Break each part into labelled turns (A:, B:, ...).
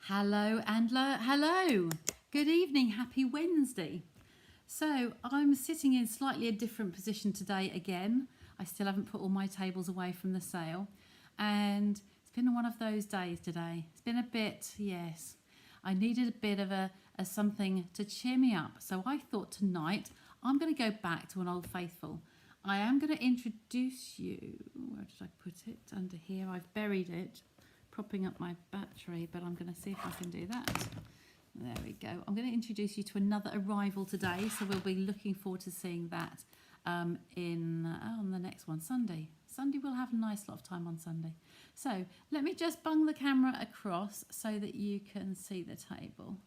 A: Hello and hello. Good evening, happy Wednesday. So I'm sitting in slightly a different position today again. I still haven't put all my tables away from the sale, and it's been one of those days today. It's been a bit, yes, I needed a bit of a something to cheer me up. So I thought tonight I'm going to go back to an old faithful. I am going to introduce you, where did I put it? Under here, I've buried it, propping up my battery, but I'm going to see if I can do that. There we go. I'm going to introduce you to another arrival today, so we'll be looking forward to seeing that on the next one, Sunday. Sunday, we'll have a nice lot of time on Sunday. So let me just bung the camera across so that you can see the table.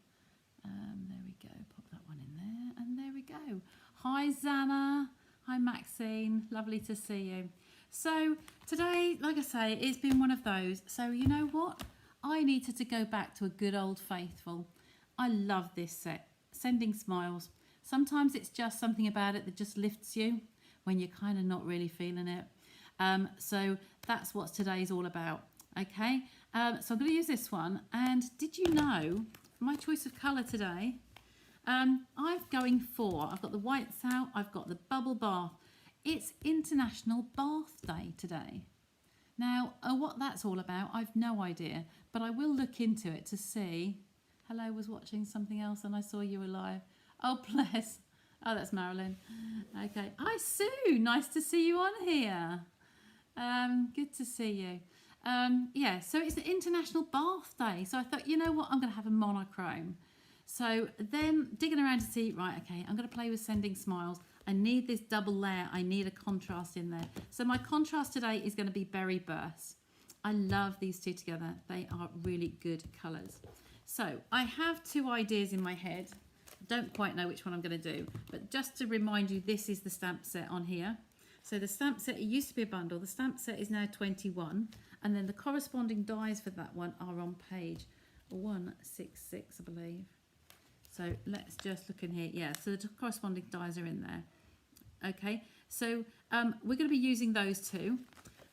A: There we go. Pop that one in there, and there we go. Hi, Zana. Hi, Maxine. Lovely to see you. So today, like I say, it's been one of those. So you know what? I needed to go back to a good old faithful. I love this set, Sending Smiles. Sometimes it's just something about it that just lifts you when you're kind of not really feeling it. So that's what today's all about. Okay, so I'm going to use this one. And did you know my choice of colour today? I'm going for, I've got the whites out, I've got the bubble bath. It's International Bath Day today. Now, what that's all about, I've no idea, but I will look into it to see. Hello, was watching something else and I saw you were live. Oh, bless. Oh, that's Marilyn. Okay. Hi, Sue. Nice to see you on here. Good to see you. Yeah, so it's the International Bath Day. So I thought, you know what, I'm going to have a monochrome. So then digging around to see, right, okay, I'm going to play with Sending Smiles. I need this double layer. I need a contrast in there. So my contrast today is going to be Berry Burst. I love these two together. They are really good colours. So I have two ideas in my head. Don't quite know which one I'm going to do. But just to remind you, this is the stamp set on here. So the stamp set, it used to be a bundle. The stamp set is now 21. And then the corresponding dies for that one are on page 166, I believe. So let's just look in here. Yeah, so the corresponding dies are in there. Okay, so we're going to be using those two.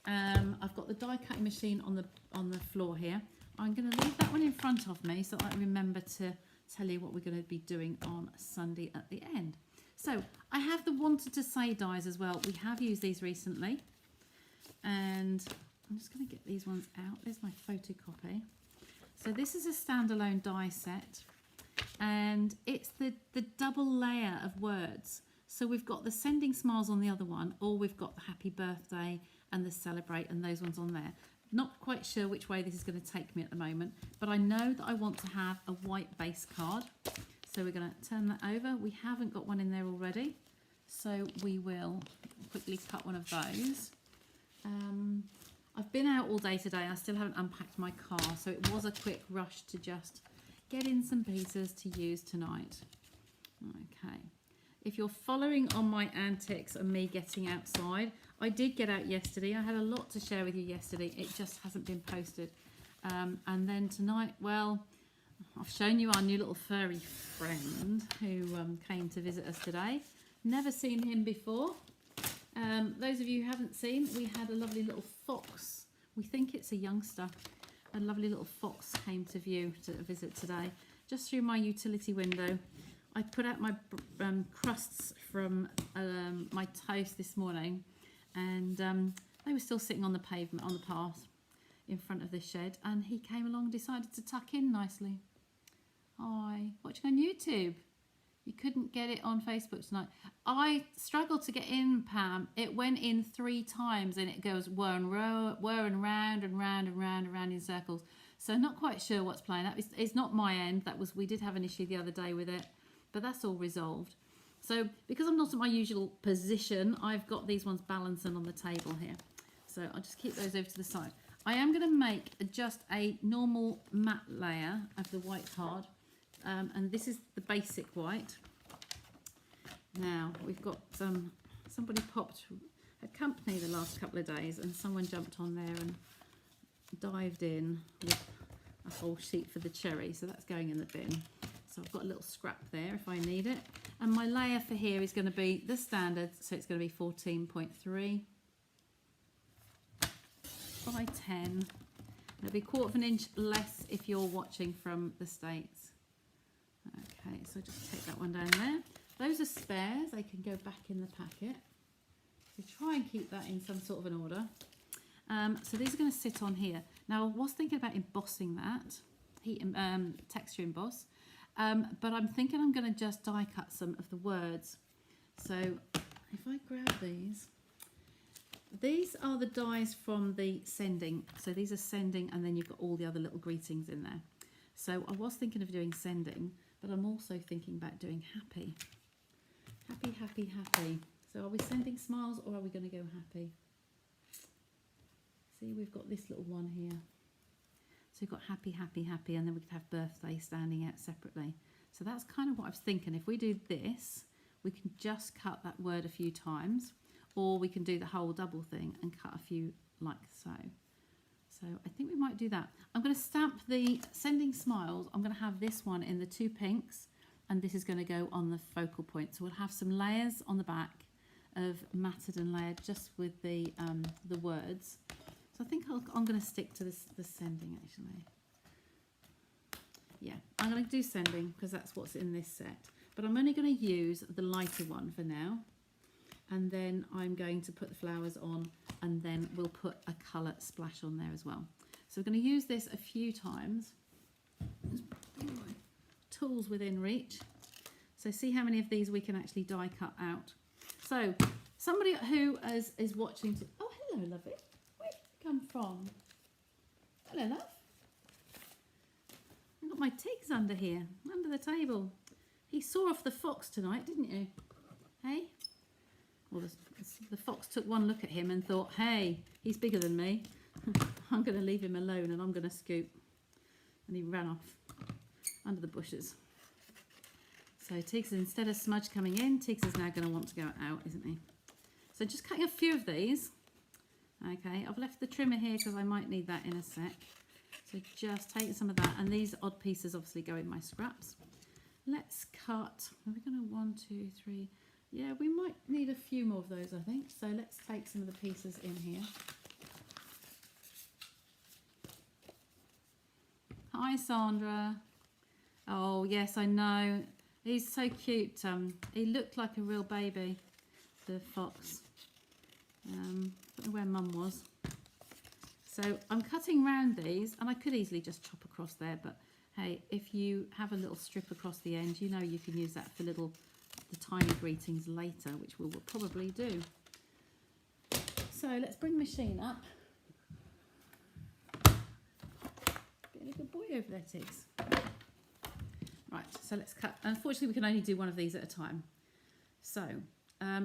A: I've got the die cutting machine on the floor here. I'm going to leave that one in front of me so I remember to tell you what we're going to be doing on Sunday at the end. So I have the Wanted to Say dies as well. We have used these recently. And I'm just going to get these ones out. There's my photocopy. So this is a standalone die set. And it's the double layer of words. So we've got the Sending Smiles on the other one, or we've got the Happy Birthday and the Celebrate and those ones on there. Not quite sure which way this is going to take me at the moment, but I know that I want to have a white base card. So we're going to turn that over. We haven't got one in there already, so we will quickly cut one of those. I've been out all day today. I still haven't unpacked my car, so it was a quick rush to just get in some pieces to use tonight. Okay. If you're following on my antics and me getting outside, I did get out yesterday. I had a lot to share with you yesterday. It just hasn't been posted. And then tonight, well, I've shown you our new little furry friend who came to visit us today. Never seen him before. Those of you who haven't seen, we had a lovely little fox. We think it's a youngster. A lovely little fox came to visit today, just through my utility window. I put out my crusts from my toast this morning, and they were still sitting on the pavement, on the path in front of the shed, and he came along and decided to tuck in nicely. Hi, watching on YouTube. You couldn't get it on Facebook tonight. I struggled to get in, Pam. It went in 3 times, and it goes whir and round and round and round and round in circles. So not quite sure what's playing. It's not my end. We did have an issue the other day with it, but that's all resolved. So because I'm not at my usual position, I've got these ones balancing on the table here. So I'll just keep those over to the side. I am going to make just a normal matte layer of the white card. And this is the basic white. Now we've got somebody popped a company the last couple of days, and someone jumped on there and dived in with a whole sheet for the cherry. So that's going in the bin. So I've got a little scrap there if I need it. And my layer for here is going to be the standard, so it's going to be 14.3 by 10 It'll be 1/4 of an inch less if you're watching from the States. Okay, so just take that one down there. Those are spares, they can go back in the packet. So try and keep that in some sort of an order. So these are going to sit on here. Now I was thinking about embossing that, texture emboss, but I'm thinking I'm going to just die cut some of the words. So if I grab these are the dies from the sending. So these are sending, and then you've got all the other little greetings in there. So I was thinking of doing sending, but I'm also thinking about doing happy. Happy, happy, happy. So are we sending smiles or are we going to go happy? See, we've got this little one here. So we've got happy, happy, happy, and then we could have birthday standing out separately. So that's kind of what I was thinking. If we do this, we can just cut that word a few times, or we can do the whole double thing and cut a few like so. So I think we might do that. I'm going to stamp the sending smiles. I'm going to have this one in the 2 pinks, and this is going to go on the focal point. So we'll have some layers on the back of matted and layered just with the words. So I think I'm going to stick to the sending actually. Yeah, I'm going to do sending because that's what's in this set. But I'm only going to use the lighter one for now. And then I'm going to put the flowers on, and then we'll put a colour splash on there as well. So we're going to use this a few times. Tools within reach. So see how many of these we can actually die cut out. So somebody who is watching, oh hello lovely, where did you come from? Hello love. I've got my tiggs under here, under the table. He saw off the fox tonight, didn't you? Hey? Well, the fox took one look at him and thought, hey, he's bigger than me. I'm going to leave him alone and I'm going to scoop. And he ran off under the bushes. So Tiggs, instead of smudge coming in, Tiggs is now going to want to go out, isn't he? So just cutting a few of these. Okay, I've left the trimmer here because I might need that in a sec. So just take some of that, and these odd pieces obviously go in my scraps. Let's cut, are we going to 1, 2, 3... Yeah, we might need a few more of those, I think. So let's take some of the pieces in here. Hi, Sandra. Oh, yes, I know. He's so cute. He looked like a real baby, the fox. I don't know where Mum was. So I'm cutting round these, and I could easily just chop across there, but hey, if you have a little strip across the end, you know you can use that for the tiny greetings later, which we will probably do. So let's bring the machine up. Being a good boy over there, Tiggs. Right, so let's cut. Unfortunately, we can only do one of these at a time. So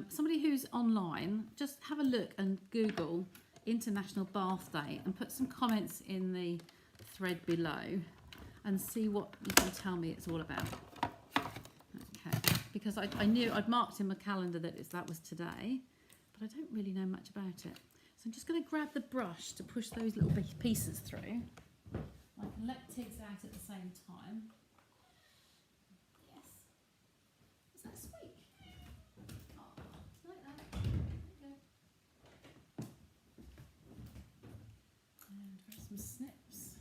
A: somebody who's online, just have a look and Google International Bath Day and put some comments in the thread below and see what you can tell me it's all about. Because I knew I'd marked in my calendar that that was today, but I don't really know much about it. So I'm just going to grab the brush to push those little pieces through. I can let Tiggs out at the same time. Yes. Is that sweet? Oh, like that. There you go. And grab some snips.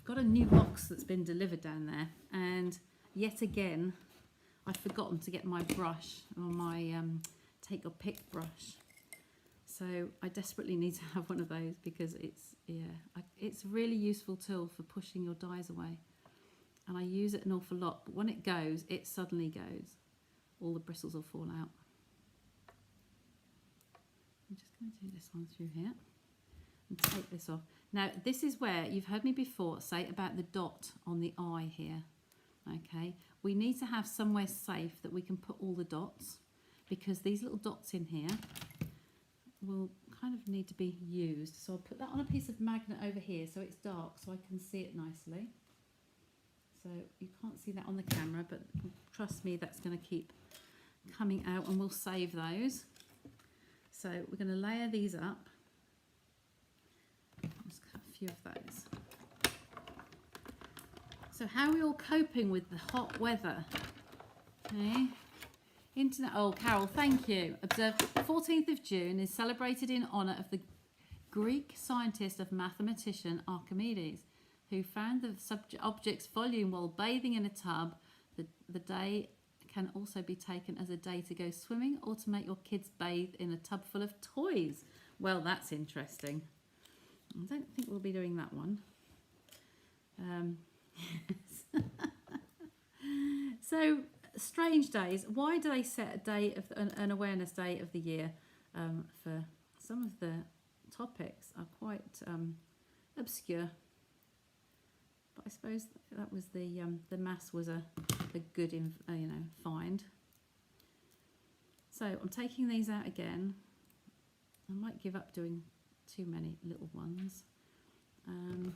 A: Got a new box that's been delivered down there, and yet again I've forgotten to get my brush, or my take or pick brush. So I desperately need to have one of those because it's a really useful tool for pushing your dies away, and I use it an awful lot, but when it goes, it suddenly goes. All the bristles will fall out. I'm just going to do this one through here and take this off. Now this is where you've heard me before say about the dot on the eye here. Okay, we need to have somewhere safe that we can put all the dots, because these little dots in here will kind of need to be used. So I'll put that on a piece of magnet over here so it's dark so I can see it nicely. So you can't see that on the camera, but trust me, that's going to keep coming out, and we'll save those. So we're going to layer these up. Just cut a few of those. So how are we all coping with the hot weather? Okay. Internet. Oh, Carol, thank you. Observed 14th of June is celebrated in honour of the Greek scientist of mathematician Archimedes, who found the object's volume while bathing in a tub. The day can also be taken as a day to go swimming or to make your kids bathe in a tub full of toys. Well, that's interesting. I don't think we'll be doing that one. Yes. So, strange days. Why do they set a day of an awareness day of the year? For some of the topics are quite obscure. But I suppose that was the mass was a good find. So I'm taking these out again. I might give up doing too many little ones. Take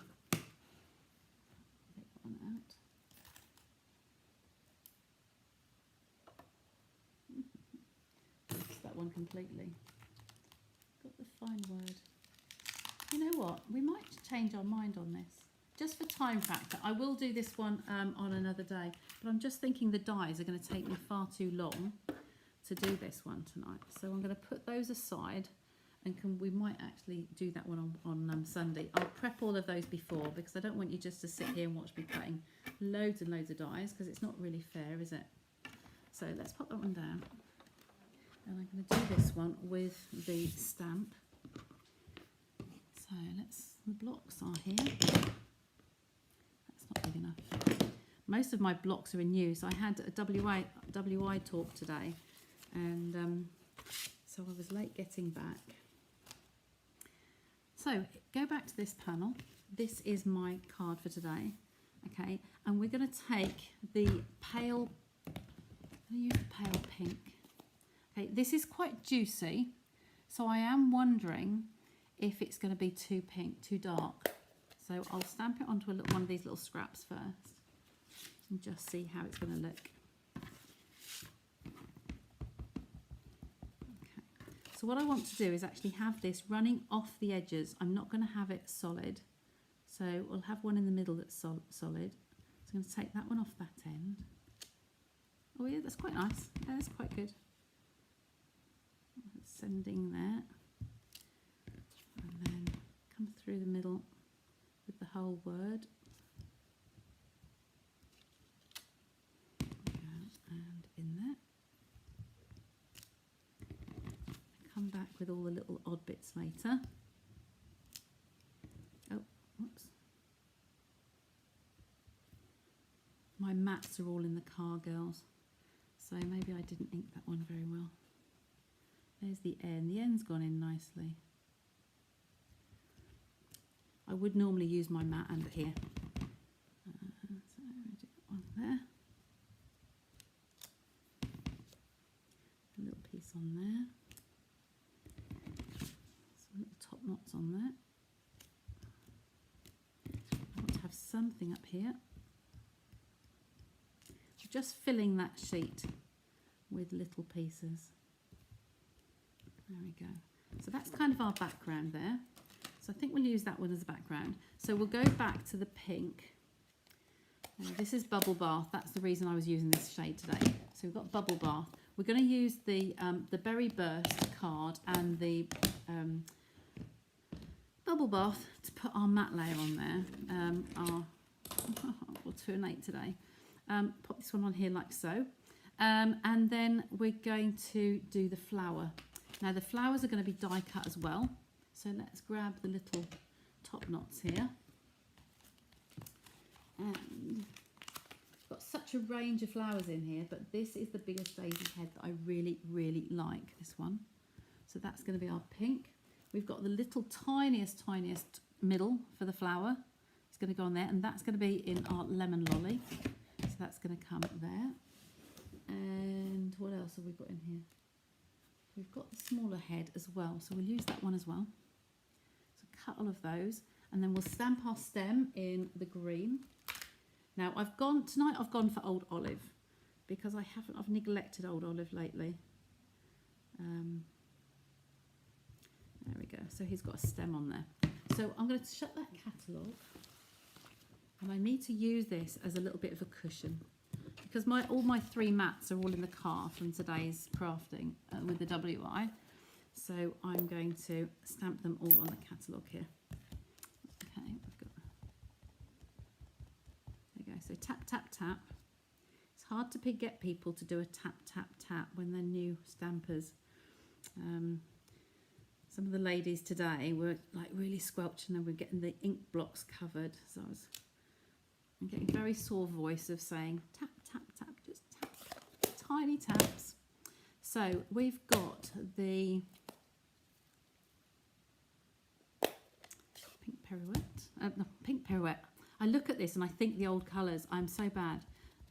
A: one out. That one completely. Got the fine word. You know what? We might change our mind on this. Just for time factor, I will do this one on another day, but I'm just thinking the dies are going to take me far too long to do this one tonight. So I'm going to put those aside, and we might actually do that one on Sunday. I'll prep all of those before, because I don't want you just to sit here and watch me cutting loads and loads of dies, because it's not really fair, is it? So let's pop that one down. And I'm going to do this one with the stamp. So the blocks are here. Not big enough. Most of my blocks are in use. I had a WI talk today, and so I was late getting back. So go back to this panel. This is my card for today. Okay, and we're going to take the pale. I'm going to use the pale pink. Okay, this is quite juicy, so I am wondering if it's going to be too pink, too dark. So I'll stamp it onto one of these little scraps first and just see how it's going to look. Okay. So what I want to do is actually have this running off the edges. I'm not going to have it solid. So we'll have one in the middle that's solid. So I'm going to take that one off that end. Oh yeah, that's quite nice. Yeah, that's quite good. Sending there. And then come through the middle with the whole word. And in there. Come back with all the little odd bits later. Oh, whoops. My mats are all in the car, girls. So maybe I didn't ink that one very well. There's the end. The end's gone in nicely. I would normally use my mat under here. So I'll do that one there. A little piece on there. Some little top knots on there. I want to have something up here. Just filling that sheet with little pieces. There we go. So that's kind of our background there. So I think we'll use that one as a background. So we'll go back to the pink. This is Bubble Bath. That's the reason I was using this shade today. So we've got Bubble Bath. We're going to use the Berry Burst card and the Bubble Bath to put our matte layer on there. We're 2 and 8 today. Pop this one on here like so. And then we're going to do the flower. Now the flowers are going to be die cut as well. So let's grab the little top knots here. And I've got such a range of flowers in here, but this is the biggest daisy head that I really, really like, this one. So that's going to be our pink. We've got the little tiniest middle for the flower. It's going to go on there, and that's going to be in our lemon lolly. So that's going to come there. And what else have we got in here? We've got the smaller head as well, so we'll use that one as well. So cut all of those, and then we'll stamp our stem in the green. Now tonight I've gone for Old Olive because I've neglected Old Olive lately. There we go. So he's got a stem on there. So I'm going to shut that catalogue, and I need to use this as a little bit of a cushion because all my 3 mats are all in the car from today's crafting with the WI. So I'm going to stamp them all on the catalogue here. Okay, there you go. So tap, tap, tap. It's hard to get people to do a tap, tap, tap when they're new stampers. Some of the ladies today were like really squelching and we're getting the ink blocks covered. So I'm getting very sore voice of saying tap, tap, tap, just tap, tiny taps. So we've got the pink pirouette. No, pink pirouette. I look at this and I think the old colours. I'm so bad.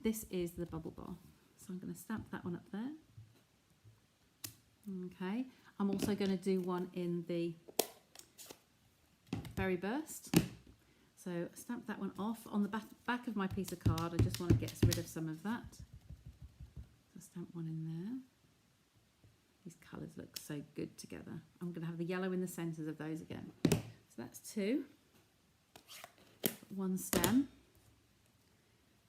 A: This is the bubble bar. So I'm going to stamp that one up there. Okay. I'm also going to do one in the berry burst. So stamp that one off. On the back of my piece of card, I just want to get rid of some of that. So stamp one in there. These colours look so good together. I'm going to have the yellow in the centres of those again. So that's 2. 1 stem.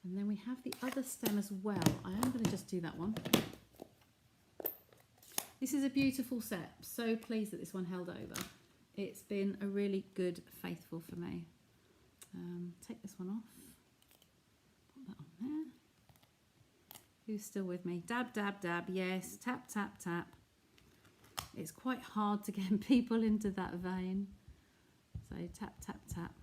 A: And then we have the other stem as well. I am going to just do that one. This is a beautiful set. So pleased that this one held over. It's been a really good faithful for me. Take this one off. Put that on there. Who's still with me? Dab, dab, dab. Yes. Tap, tap, tap. It's quite hard to get people into that vein. So tap, tap, tap.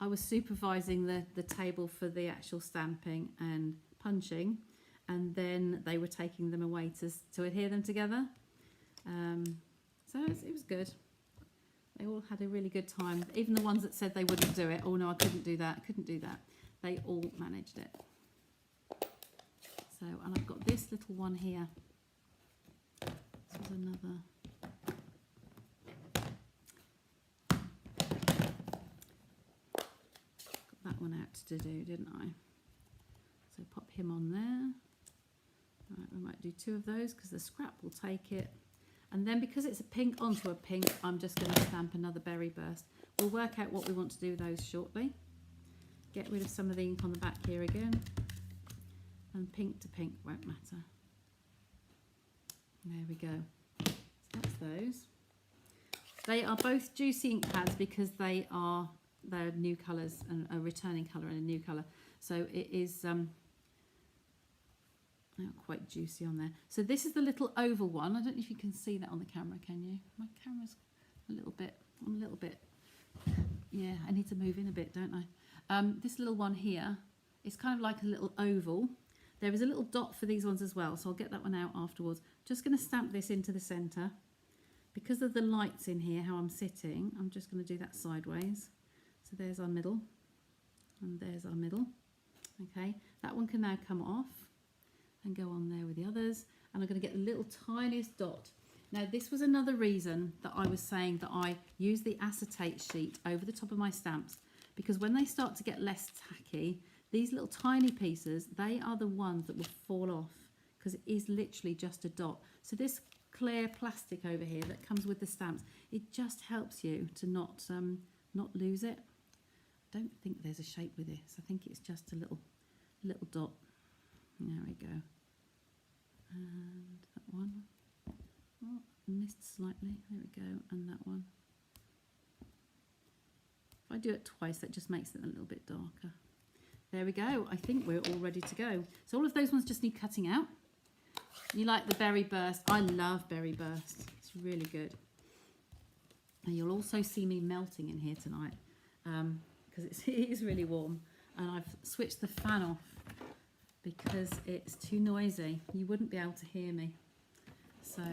A: I was supervising the table for the actual stamping and punching, and then they were taking them away to adhere them together. So it was good. They all had a really good time. Even the ones that said they wouldn't do it. Oh no, I couldn't do that, couldn't do that. They all managed it. So, and I've got this little one here. This was another. Got that one out to do, didn't I? So pop him on there. Right, we might do 2 of those because the scrap will take it. And then because it's a pink onto a pink, I'm just going to stamp another berry burst. We'll work out what we want to do with those shortly. Get rid of some of the ink on the back here again. And pink to pink won't matter. There we go. So that's those. They are both juicy ink pads because they're new colours, and a returning colour and a new colour. So it is quite juicy on there. So this is the little oval one. I don't know if you can see that on the camera, can you? My camera's a little bit. Yeah, I need to move in a bit, don't I? This little one here is kind of like a little oval. There is a little dot for these ones as well, so I'll get that one out afterwards. Just going to stamp this into the centre. Because of the lights in here, how I'm sitting, I'm just going to do that sideways. So there's our middle, and there's our middle. Okay, that one can now come off and go on there with the others. And I'm going to get the little tiniest dot. Now this was another reason that I was saying that I use the acetate sheet over the top of my stamps, because when they start to get less tacky, these little tiny pieces, they are the ones that will fall off, because it is literally just a dot. So this clear plastic over here that comes with the stamps, it just helps you to not lose it. I don't think there's a shape with this. I think it's just a little dot. There we go. And that one. Oh, missed slightly. There we go. And that one. If I do it twice, that just makes it a little bit darker. There we go. I think we're all ready to go. So all of those ones just need cutting out. You like the berry burst? I love berry burst. It's really good. And you'll also see me melting in here tonight because it is really warm. And I've switched the fan off because it's too noisy. You wouldn't be able to hear me. So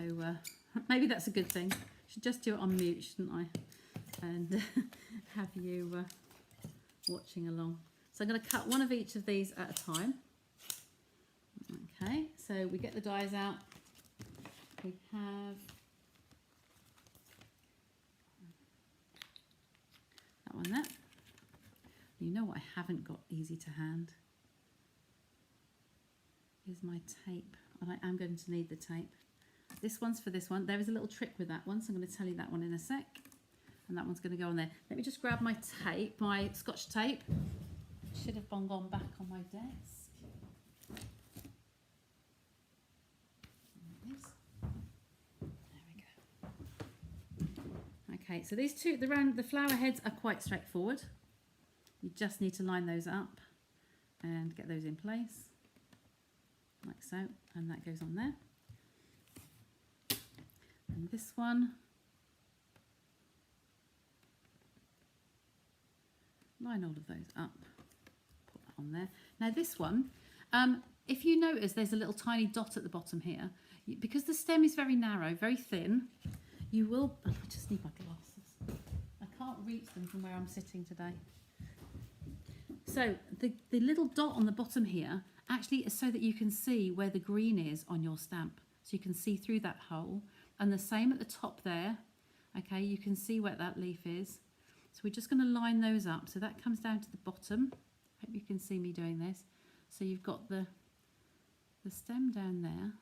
A: maybe that's a good thing. Should just do it on mute, shouldn't I? And have you watching along. So I'm going to cut one of each of these at a time. Okay, so we get the dies out. We have that one there. You know what I haven't got easy to hand is my tape, and I am going to need the tape. This one's for this one. There is a little trick with that one, so I'm going to tell you that one in a sec. And that one's going to go on there. Let me just grab my tape, my Scotch tape. Should have gone back on my desk. Okay, so these two, the flower heads are quite straightforward. You just need to line those up and get those in place, like so, and that goes on there. And this one, line all of those up, put that on there. Now this one, if you notice there's a little tiny dot at the bottom here, because the stem is very narrow, very thin, you will, I just need my glasses. I can't reach them from where I'm sitting today. So the little dot on the bottom here actually is so that you can see where the green is on your stamp. So you can see through that hole, and the same at the top there. Okay, you can see where that leaf is. So we're just going to line those up. So that comes down to the bottom. Hope you can see me doing this. So you've got the stem down there,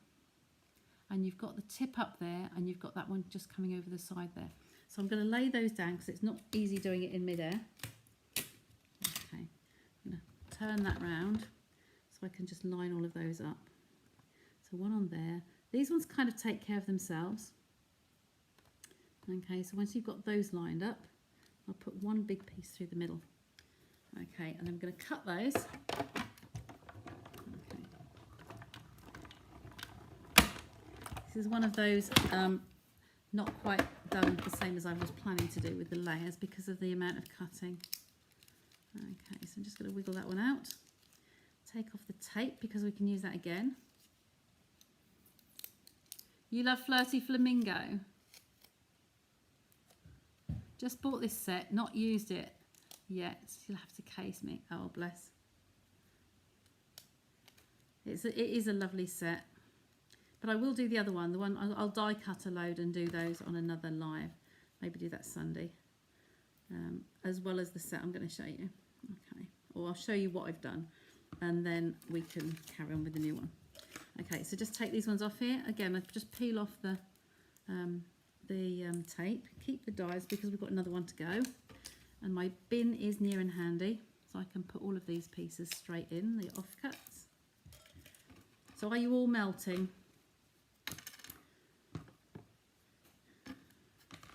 A: and you've got the tip up there, and you've got that one just coming over the side there. So I'm going to lay those down because it's not easy doing it in midair. Okay, I'm going to turn that round so I can just line all of those up. So one on there. These ones kind of take care of themselves. Okay, so once you've got those lined up, I'll put one big piece through the middle. Okay, and I'm going to cut those. Okay. This is one of those not quite done the same as I was planning to do with the layers because of the amount of cutting. Okay, so I'm just going to wiggle that one out. Take off the tape because we can use that again. You love Flirty Flamingo? Just bought this set, not used it yet. You'll have to case me. Oh, bless. It is a lovely set. But I will do the other one. The one I'll die cut a load and do those on another live. Maybe do that Sunday. As well as the set I'm going to show you. Okay. Or I'll show you what I've done. And then we can carry on with the new one. Okay, so just take these ones off here. Again, I just peel off the tape. Keep the dies because we've got another one to go. And my bin is near and handy, so I can put all of these pieces straight in, the offcuts. So are you all melting?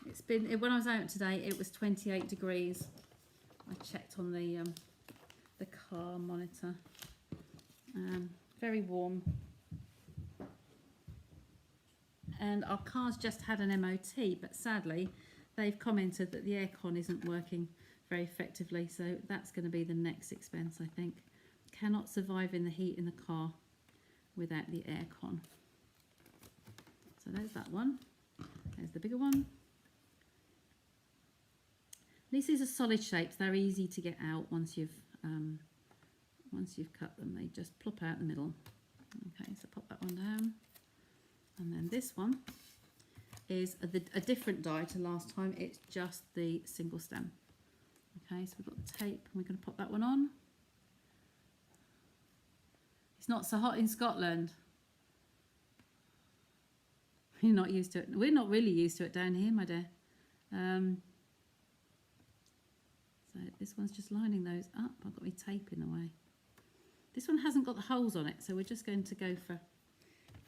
A: It's been, when I was out today, it was 28 degrees. I checked on the car monitor. Very warm. And our car's just had an MOT, but sadly they've commented that the aircon isn't working very effectively, so that's going to be the next expense, I think. Cannot survive in the heat in the car without the aircon. So there's that one. There's the bigger one. These are solid shapes. They're easy to get out once you've cut them. They just plop out the middle. Okay, so pop that one down. And then this one is a different die to last time. It's just the single stem. Okay, so we've got the tape and we're going to pop that one on. It's not so hot in Scotland. You're not used to it. We're not really used to it down here, my dear. So this one's just lining those up. I've got my tape in the way. This one hasn't got the holes on it, so we're just going to go for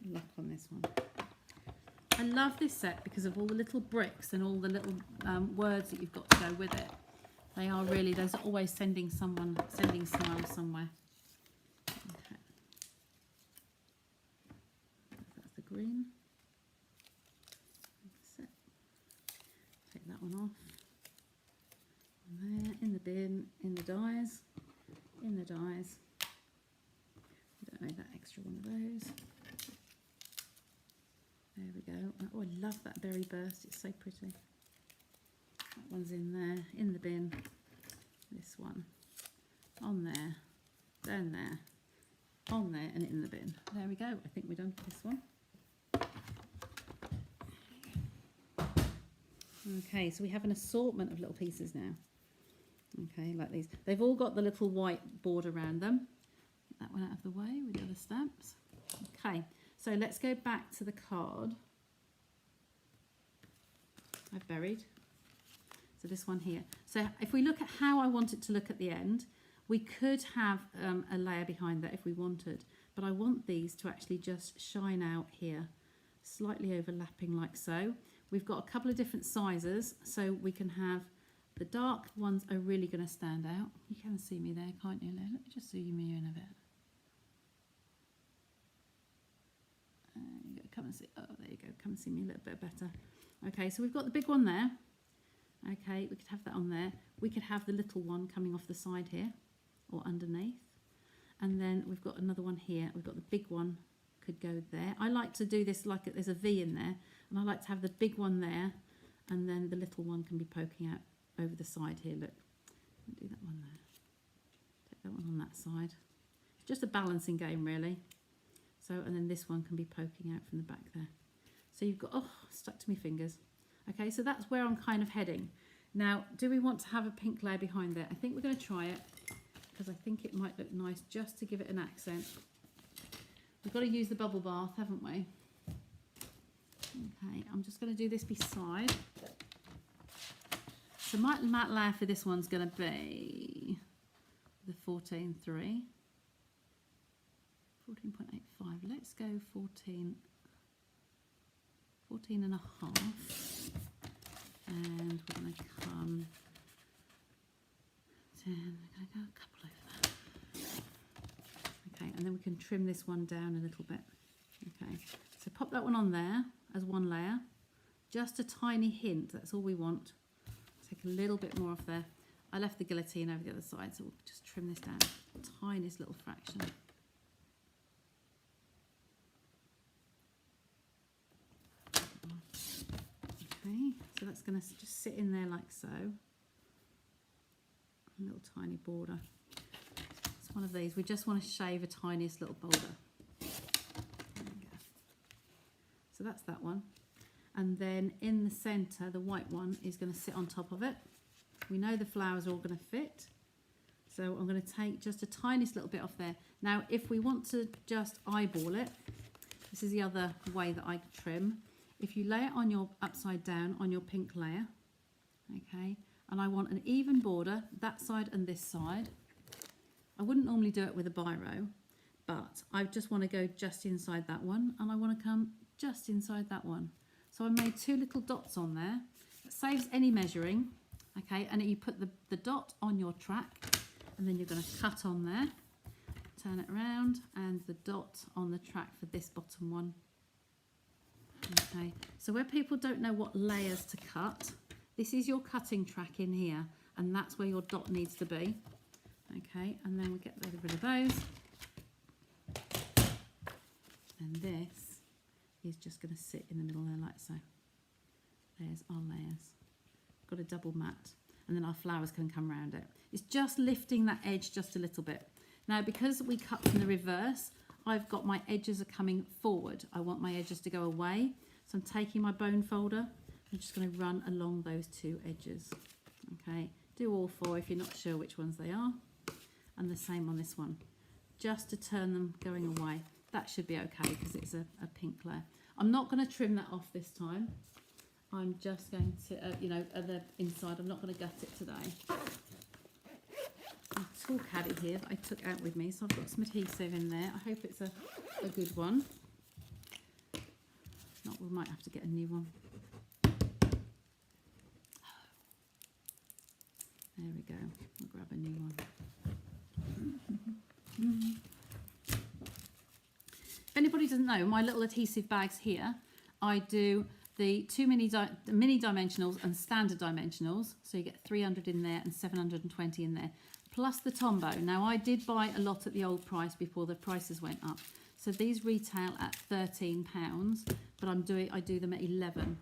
A: luck on this one. I love this set because of all the little bricks and all the little words that you've got to go with it. They are really, there's always sending smiles somewhere. Okay. That's the green. That's it. Take that one off. And there, in the bin, in the dies, in the dies. We don't need that extra one of those. There we go. Oh, I love that berry burst. It's so pretty. That one's in there, in the bin. This one. On there. Down there. On there and in the bin. There we go. I think we're done for this one. Okay, so we have an assortment of little pieces now. Okay, like these. They've all got the little white border around them. Get that one out of the way with the other stamps. Okay. So let's go back to the card I've buried. So this one here. So if we look at how I want it to look at the end, we could have a layer behind that if we wanted, but I want these to actually just shine out here, slightly overlapping like so. We've got a couple of different sizes, so we can have the dark ones are really going to stand out. You can see me there, can't you? Let me just zoom you in a bit. You go, come and see. Oh, there you go. Come and see me a little bit better. Okay, so we've got the big one there. Okay, we could have that on there. We could have the little one coming off the side here or underneath. And then we've got another one here. We've got the big one could go there. I like to do this like there's a V in there, and I like to have the big one there, and then the little one can be poking out over the side here. Look, do that one there. Take that one on that side. It's just a balancing game, really. So, and then this one can be poking out from the back there. So you've got, oh, stuck to my fingers. Okay, so that's where I'm kind of heading. Now, do we want to have a pink layer behind there? I think we're going to try it, because I think it might look nice just to give it an accent. We've got to use the bubble bath, haven't we? Okay, I'm just going to do this beside. So my matte layer for this one's going to be the 14.3. 14.85. Let's go 14 and a half. And we're going to come 10. We're going to go a couple over that. Okay, and then we can trim this one down a little bit. Okay, so pop that one on there as one layer. Just a tiny hint, that's all we want. Take a little bit more off there. I left the guillotine over the other side, so we'll just trim this down. Tiniest little fraction. Okay, so that's going to just sit in there like so. A little tiny border. It's one of these. We just want to shave a tiniest little border. There we go. So that's that one. And then in the centre, the white one is going to sit on top of it. We know the flowers are all going to fit. So I'm going to take just a tiniest little bit off there. Now, if we want to just eyeball it, this is the other way that I trim. If you lay it on your upside down on your pink layer, okay, and I want an even border, that side and this side. I wouldn't normally do it with a biro, but I just want to go just inside that one, and I want to come just inside that one. So I made two little dots on there. It saves any measuring, okay, and you put the dot on your track, and then you're going to cut on there, turn it around, and the dot on the track for this bottom one. Okay, so where people don't know what layers to cut, this is your cutting track in here, and that's where your dot needs to be. Okay, and then we get rid of those. And this is just going to sit in the middle there like so. There's our layers. Got a double mat, and then our flowers can come around it. It's just lifting that edge just a little bit. Now, because we cut from the reverse, I've got my edges are coming forward. I want my edges to go away. So I'm taking my bone folder. I'm just going to run along those two edges. Okay, do all four if you're not sure which ones they are. And the same on this one. Just to turn them going away. That should be okay because it's a pink layer. I'm not going to trim that off this time. I'm just going to, the inside, I'm not going to gut it today. A tool caddy here that I took out with me, so I've got some adhesive in there. I hope it's a good one. If not, we might have to get a new one. There we go. I'll grab a new one. If anybody doesn't know, my little adhesive bags here, I do the two mini dimensionals and standard dimensionals. So you get 300 in there and 720 in there. Plus the Tombow. Now I did buy a lot at the old price before the prices went up. So these retail at £13, but I do them at 11.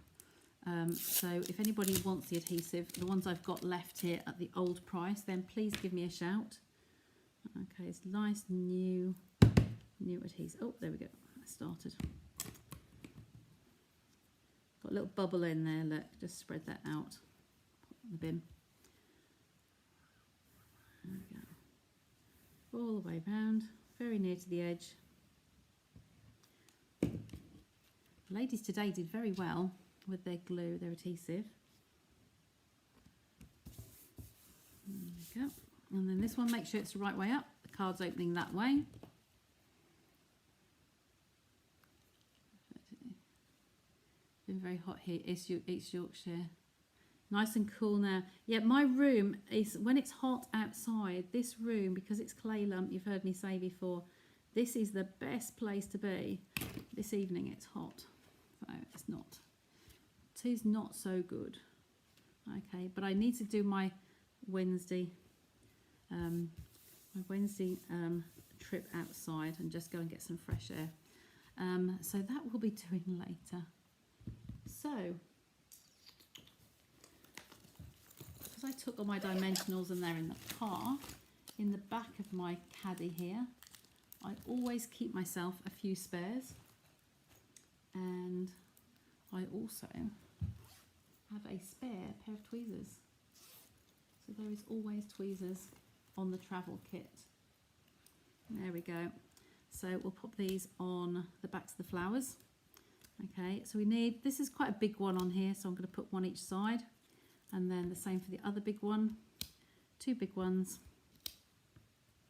A: So if anybody wants the adhesive, the ones I've got left here at the old price, then please give me a shout. Okay, it's nice new adhesive. Oh, there we go. I started. Got a little bubble in there. Look, just spread that out. Put it in the bin. There we go. All the way round, very near to the edge. The ladies today did very well with their glue, their adhesive. There we go. And then this one, make sure it's the right way up. The card's opening that way. been very hot here. East Yorkshire. Nice and cool now. Yeah, my room is, when it's hot outside, this room, because it's clay lump, you've heard me say before, this is the best place to be. This evening it's hot, so it's not. Tis not so good. Okay, but I need to do my Wednesday trip outside and just go and get some fresh air. So that we'll be doing later. So, because I took all my dimensionals and they're in the car, in the back of my caddy here, I always keep myself a few spares, and I also have a spare pair of tweezers. So there is always tweezers on the travel kit. There we go. So we'll pop these on the backs of the flowers. Okay, so we need, this is quite a big one on here, so I'm going to put one each side, and then the same for the other big one, 2 big ones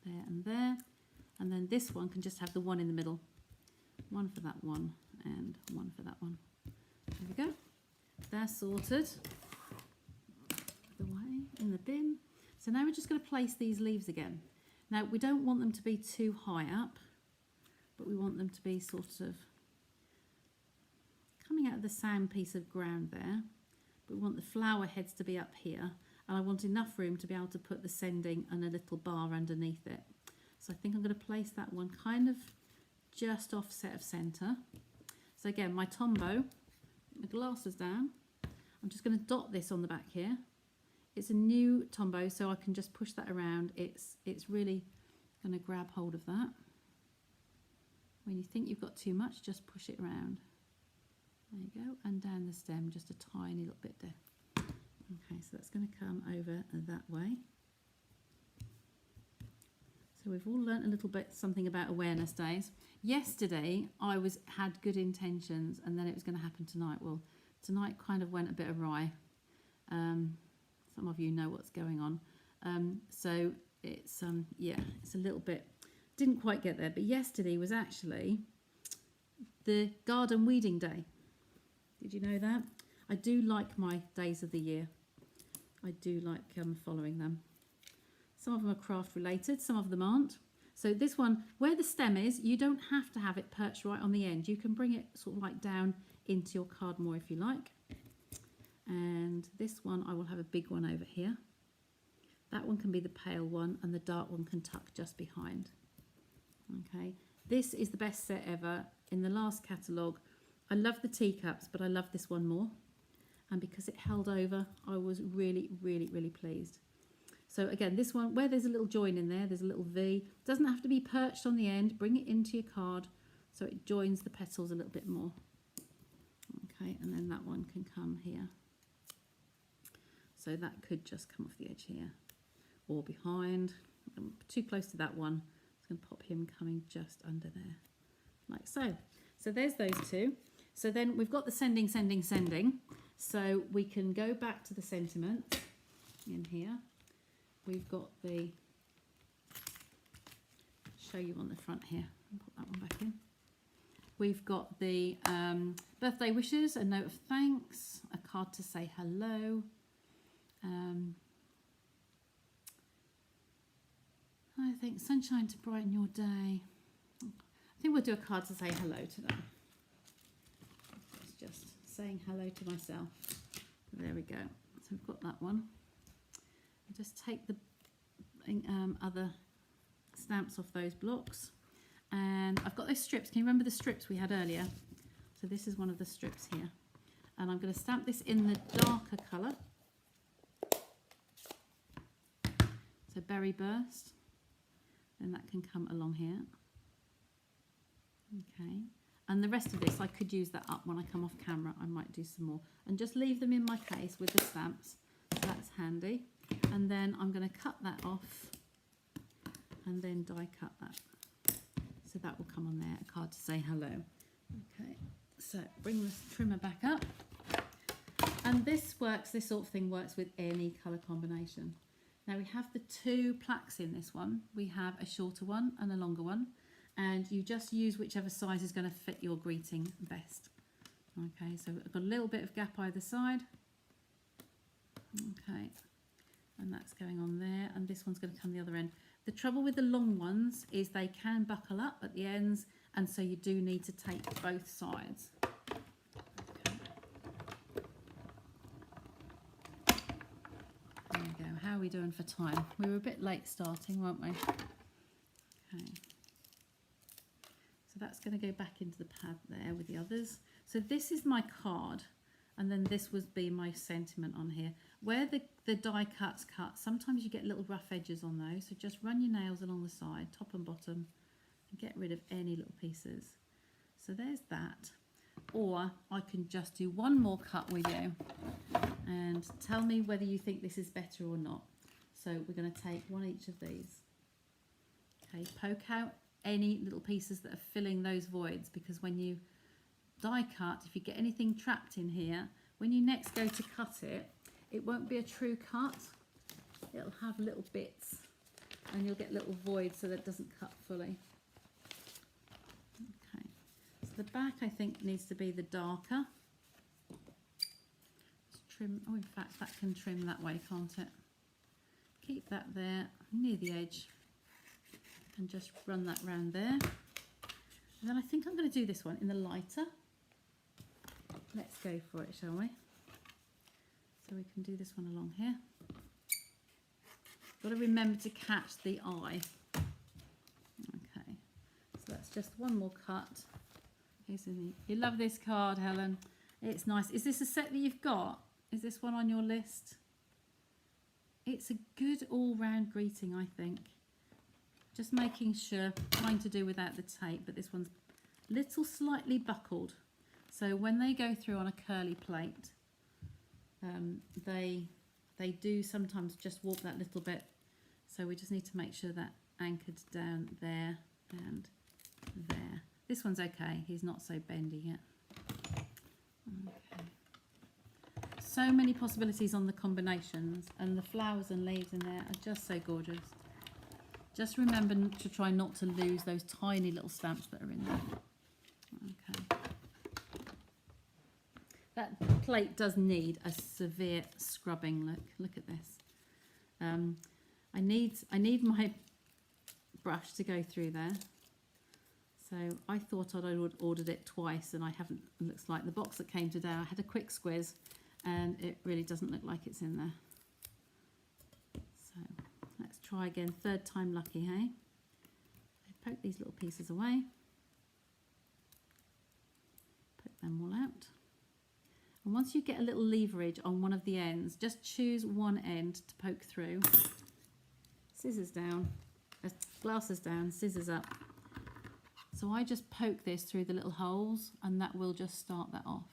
A: there and there, and then this one can just have the one in the middle, one for that one and one for that one. There we go. They're sorted. Away in the bin. So now we're just going to place these leaves again. Now we don't want them to be too high up, but we want them to be sort of coming out of the sand piece of ground there. But we want the flower heads to be up here, and I want enough room to be able to put the sending and a little bar underneath it. So I think I'm going to place that one kind of just offset of centre. So again, my Tombow, my glass is down. I'm just going to dot this on the back here. It's a new Tombow, so I can just push that around. It's really going to grab hold of that. When you think you've got too much, just push it around. There you go, and down the stem just a tiny little bit there. Okay, so that's going to come over that way. So we've all learnt a little bit something about awareness days. Yesterday I had good intentions, and then it was going to happen tonight. Well, tonight kind of went a bit awry. Some of you know what's going on. So it's yeah, it's a little bit, didn't quite get there. But yesterday was actually the garden weeding day. Did you know that? I do like my days of the year. I do like following them. Some of them are craft related, some of them aren't. So this one, where the stem is, you don't have to have it perched right on the end. You can bring it sort of like down into your card more if you like. And this one, I will have a big one over here. That one can be the pale one, and the dark one can tuck just behind. Okay, this is the best set ever. In the last catalogue, I love the teacups, but I love this one more. And because it held over, I was really, really, really pleased. So again, this one, where there's a little join in there, there's a little V. Doesn't have to be perched on the end. Bring it into your card so it joins the petals a little bit more. Okay, and then that one can come here. So that could just come off the edge here or behind. I'm too close to that one. I'm going to pop him coming just under there, like so. So there's those two. So then we've got the sending. So we can go back to the sentiment in here. We've got the, show you on the front here, I'll put that one back in. We've got the birthday wishes, a note of thanks, a card to say hello. I think sunshine to brighten your day. I think we'll do a card to say hello today. It's just saying hello to myself. There we go. So we've got that one. I'll just take the other stamps off those blocks. And I've got those strips. Can you remember the strips we had earlier? So this is one of the strips here. And I'm going to stamp this in the darker colour. So berry burst. And that can come along here. Okay. And the rest of this, I could use that up when I come off camera. I might do some more. And just leave them in my case with the stamps. So that's handy. And then I'm going to cut that off. And then die cut that. So that will come on there, a card to say hello. Okay, so bring the trimmer back up. And this works, this sort of thing works with any colour combination. Now we have the 2 plaques in this one. We have a shorter one and a longer one. And you just use whichever size is going to fit your greeting best. Okay, so I've got a little bit of gap either side. Okay, and that's going on there, and this one's going to come the other end. The trouble with the long ones is they can buckle up at the ends, and so you do need to tape both sides. Okay. There we go. How are we doing for time? We were a bit late starting, weren't we? Okay. So that's going to go back into the pad there with the others. So this is my card, and then this would be my sentiment on here. Where the die cuts cut, sometimes you get little rough edges on those, so just run your nails along the side, top and bottom, and get rid of any little pieces. So there's that. Or I can just do one more cut with you and tell me whether you think this is better or not. So we're going to take one each of these. Okay, poke out any little pieces that are filling those voids, because when you die cut, if you get anything trapped in here, when you next go to cut it, it won't be a true cut. It'll have little bits and you'll get little voids so that it doesn't cut fully. Okay, so the back I think needs to be the darker. Just trim, oh in fact that can trim that way, can't it? Keep that there near the edge and just run that round there. And then I think I'm going to do this one in the lighter. Let's go for it, shall we? So we can do this one along here. Got to remember to catch the eye. Okay, so that's just one more cut. You love this card, Helen. It's nice. Is this a set that you've got? Is this one on your list? It's a good all-round greeting, I think. Just making sure, trying to do without the tape, but this one's little slightly buckled. So when they go through on a curly plate, they do sometimes just warp that little bit. So we just need to make sure that anchored down there and there. This one's okay, he's not so bendy yet. Okay. So many possibilities on the combinations, and the flowers and leaves in there are just so gorgeous. Just remember to try not to lose those tiny little stamps that are in there. Okay. That plate does need a severe scrubbing. Look at this. I need my brush to go through there. So I thought I'd ordered it twice, and I haven't. It looks like the box that came today, I had a quick squiz, and it really doesn't look like it's in there. So let's try again. Third time lucky, hey? I poke these little pieces away. Poke them all out. And once you get a little leverage on one of the ends, just choose one end to poke through. Scissors down, glasses down, scissors up. So I just poke this through the little holes, and that will just start that off.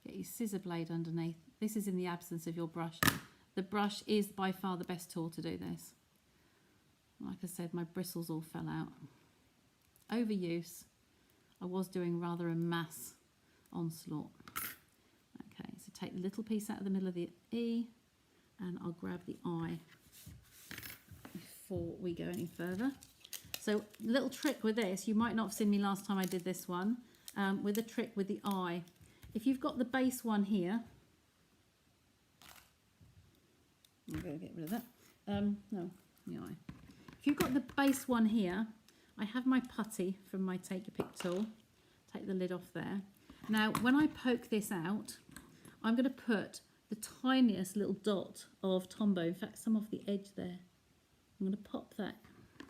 A: Get your scissor blade underneath. This is in the absence of your brush. The brush is by far the best tool to do this. Like I said, my bristles all fell out. Overuse. I was doing rather a mass onslaught. Okay, so take the little piece out of the middle of the E, and I'll grab the I before we go any further. So little trick with this, you might not have seen me last time I did this one, with a trick with the I. If you've got the base one here, I'm going to get rid of that. No, the I. If you've got the base one here, I have my putty from my Take Your Pick tool. Take the lid off there. Now, when I poke this out, I'm going to put the tiniest little dot of Tombow, in fact, some off the edge there. I'm going to pop that.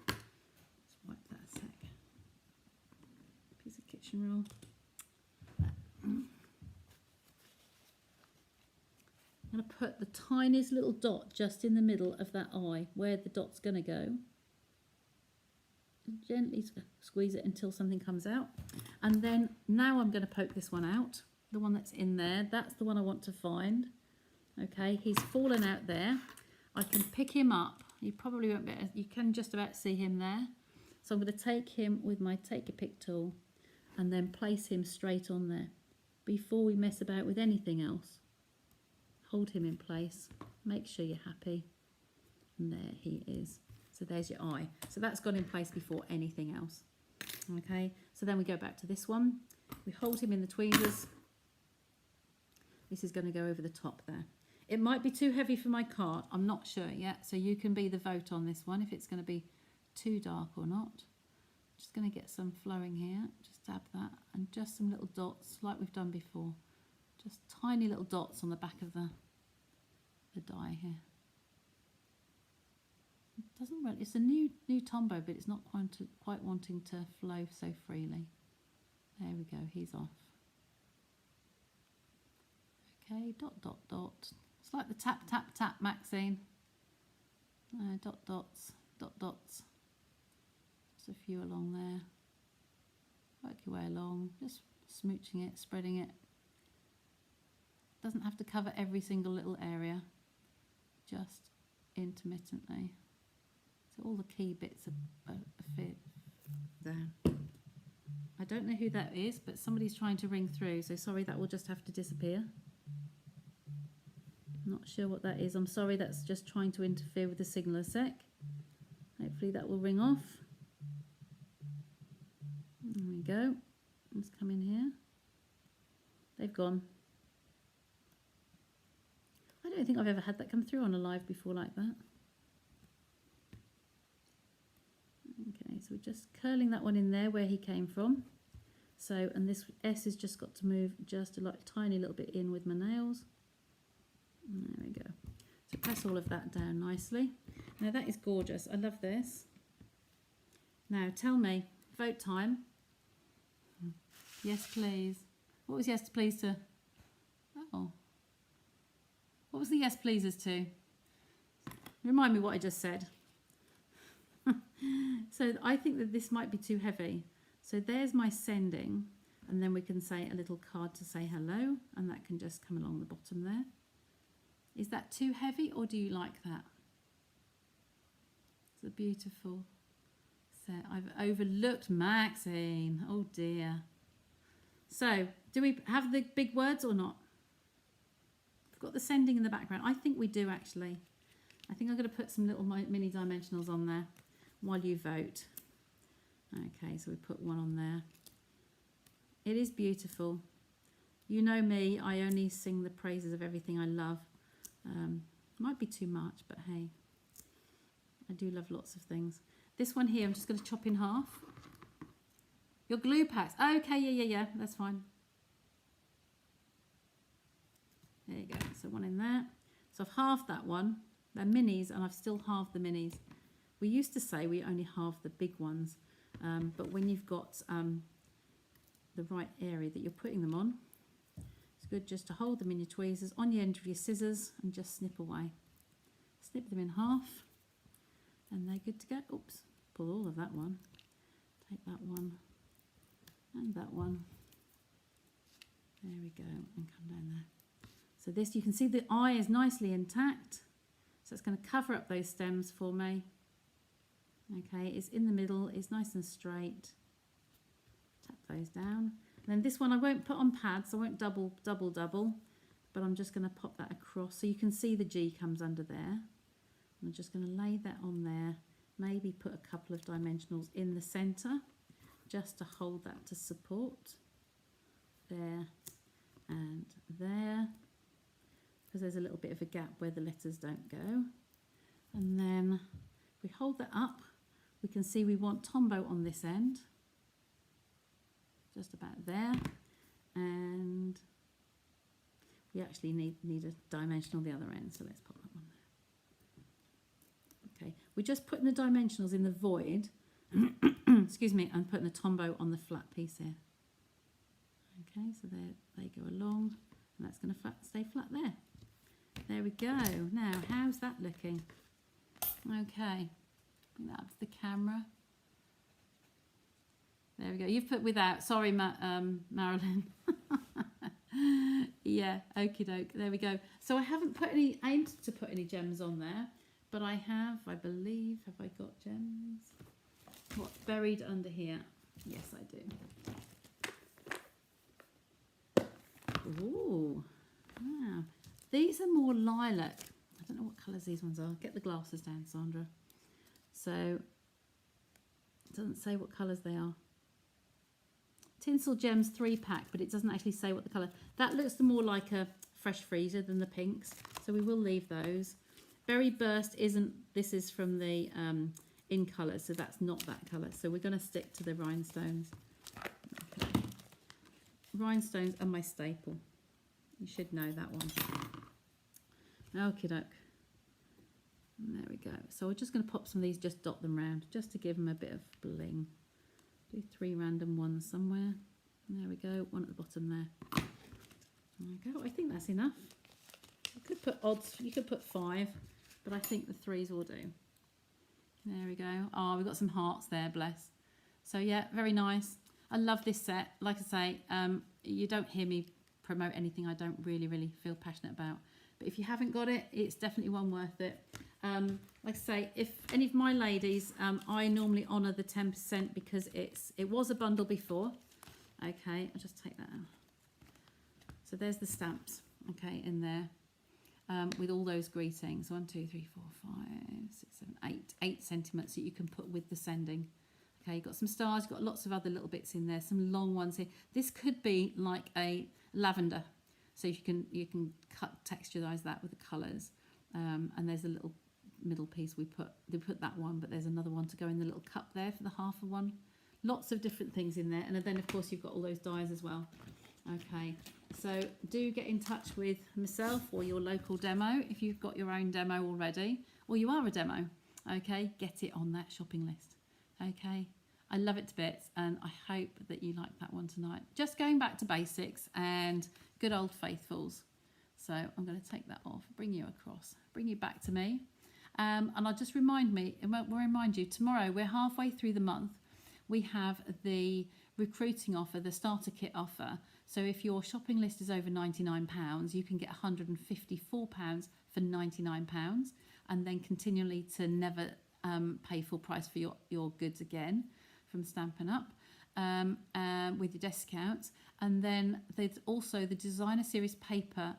A: Let's wipe that a sec. Piece of kitchen roll. I'm going to put the tiniest little dot just in the middle of that eye, where the dot's going to go. And gently squeeze it until something comes out. And then now I'm going to poke this one out. The one that's in there, that's the one I want to find. Okay, he's fallen out there. I can pick him up. You probably won't be able, you can just about see him there. So I'm going to take him with my Take Your Pick tool and then place him straight on there before we mess about with anything else. Hold him in place, make sure you're happy, and there he is. So there's your eye. So that's gone in place before anything else. Okay, so then we go back to this one. We hold him in the tweezers, This is going to go over the top there. It might be too heavy for my card. I'm not sure yet. So you can be the vote on this one, if it's going to be too dark or not. Just going to get some flowing here. Just dab that. And just some little dots like we've done before. Just tiny little dots on the back of the die here. It doesn't really, it's a new Tombow, but it's not quite wanting to flow so freely. There we go, he's off. Okay, dot, dot, dot. It's like the tap, tap, tap, Maxine. Dot, dots, dot, dots. Just a few along there. Work your way along, just smooching it, spreading it. Doesn't have to cover every single little area, just intermittently. So all the key bits are fit there. I don't know who that is, but somebody's trying to ring through, so sorry, that will just have to disappear. I'm not sure what that is. I'm sorry, that's just trying to interfere with the signal a sec. Hopefully that will ring off. There we go. Let's come in here. They've gone. I don't think I've ever had that come through on a live before like that. Okay, so we're just curling that one in there where he came from. So, and this S has just got to move just a tiny little bit in with my nails. And there we go. So press all of that down nicely. Now that is gorgeous. I love this. Now tell me, vote time. Yes, please. What was yes, please to? Oh. What was the yes, pleases to? Remind me what I just said. So I think that this might be too heavy. So there's my sending, and then we can say a little card to say hello, and that can just come along the bottom there. Is that too heavy, or do you like that? It's a beautiful set. I've overlooked Maxine. Oh dear. So do we have the big words or not? We've got the sending in the background. I think we do actually. I think I'm going to put some little mini dimensionals on there while you vote. Okay, so we put one on there. It is beautiful. You know me, I only sing the praises of everything I love. Might be too much, but hey, I do love lots of things. This one here, I'm just going to chop in half. Your glue packs. Okay, yeah, that's fine. There you go, so one in there. So I've halved that one. They're minis, and I've still halved the minis. We used to say we only halve the big ones, but when you've got the right area that you're putting them on, it's good just to hold them in your tweezers on the end of your scissors and just snip away. Snip them in half, and they're good to go. Oops, pull all of that one. Take that one and that one. There we go, and come down there. So this, you can see the eye is nicely intact. So it's going to cover up those stems for me. Okay, it's in the middle, it's nice and straight. Tap those down. And then this one I won't put on pads, I won't double, but I'm just going to pop that across so you can see the G comes under there. I'm just going to lay that on there, maybe put a couple of dimensionals in the centre just to hold that to support. There and there, because there's a little bit of a gap where the letters don't go. And then if we hold that up, we can see we want Tombow on this end, just about there, and we actually need a dimensional the other end, so let's pop that one there. Okay, we're just putting the dimensionals in the void, excuse me, and putting the Tombow on the flat piece here. Okay, so there they go along, and that's going to stay flat there. There we go. Now, how's that looking? Okay, bring that up to the camera. There we go. You've put without. Sorry, Marilyn. Yeah, okie doke. There we go. So I haven't aimed to put any gems on there, but I have, I believe. Have I got gems? What's buried under here? Yes, I do. Ooh, wow. These are more lilac. I don't know what colours these ones are. Get the glasses down, Sandra. So, it doesn't say what colours they are. Tinsel Gems 3-pack, but it doesn't actually say what the colour. That looks more like a fresh freezer than the pinks, so we will leave those. Berry Burst isn't, this is from the In Colour, so that's not that colour, so we're going to stick to the rhinestones. Okay. Rhinestones are my staple. You should know that one. Okie doke. There we go. So we're just going to pop some of these, just dot them round, just to give them a bit of bling. Do 3 random ones somewhere. There we go. One at the bottom there. There we go. I think that's enough. You could put odds. You could put 5, but I think the 3s will do. There we go. Oh, we've got some hearts there. Bless. So yeah, very nice. I love this set. Like I say, you don't hear me promote anything I don't really feel passionate about. But if you haven't got it, it's definitely one worth it. Like I say, if any of my ladies, I normally honour the 10% because it was a bundle before. Okay, I'll just take that out. So there's the stamps, okay, in there, with all those greetings. 1, 2, 3, 4, 5, 6, 7, 8 sentiments that you can put with the sending. Okay, you've got some stars, you've got lots of other little bits in there, some long ones here. This could be like a lavender, so you can texturize that with the colours. And there's a little middle piece we put that one, but there's another one to go in the little cup there for the half of one. Lots of different things in there, and then of course you've got all those dies as well. Okay, so do get in touch with myself or your local demo if you've got your own demo already, or you are a demo. Okay, get it on that shopping list. Okay, I love it to bits, and I hope that you like that one tonight. Just going back to basics and good old faithfuls. So I'm going to take that off, bring you across, bring you back to me. And I'll just remind you, tomorrow we're halfway through the month. We have the recruiting offer, the starter kit offer. So if your shopping list is over £99, you can get £154 for £99, and then continually to never pay full price for your goods again from Stampin' Up with your discounts. And then there's also the designer series paper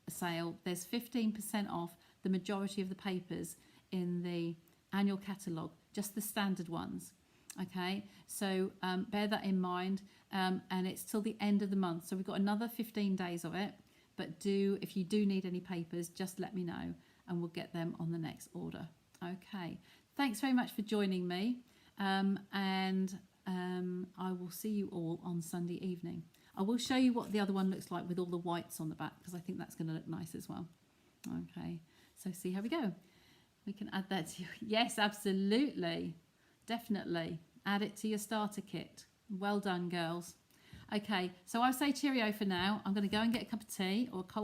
A: sale. There's 15% off the majority of the papers in the annual catalogue, just the standard ones. Okay, so bear that in mind, and it's till the end of the month, so we've got another 15 days of it. But if you do need any papers, just let me know and we'll get them on the next order. Okay, thanks very much for joining me, and I will see you all on Sunday evening. I will show you what the other one looks like with all the whites on the back, because I think that's going to look nice as well. Okay, so see how we go. We can add that to you. Yes, absolutely. Definitely. Add it to your starter kit. Well done, girls. Okay, so I'll say cheerio for now. I'm going to go and get a cup of tea or a cold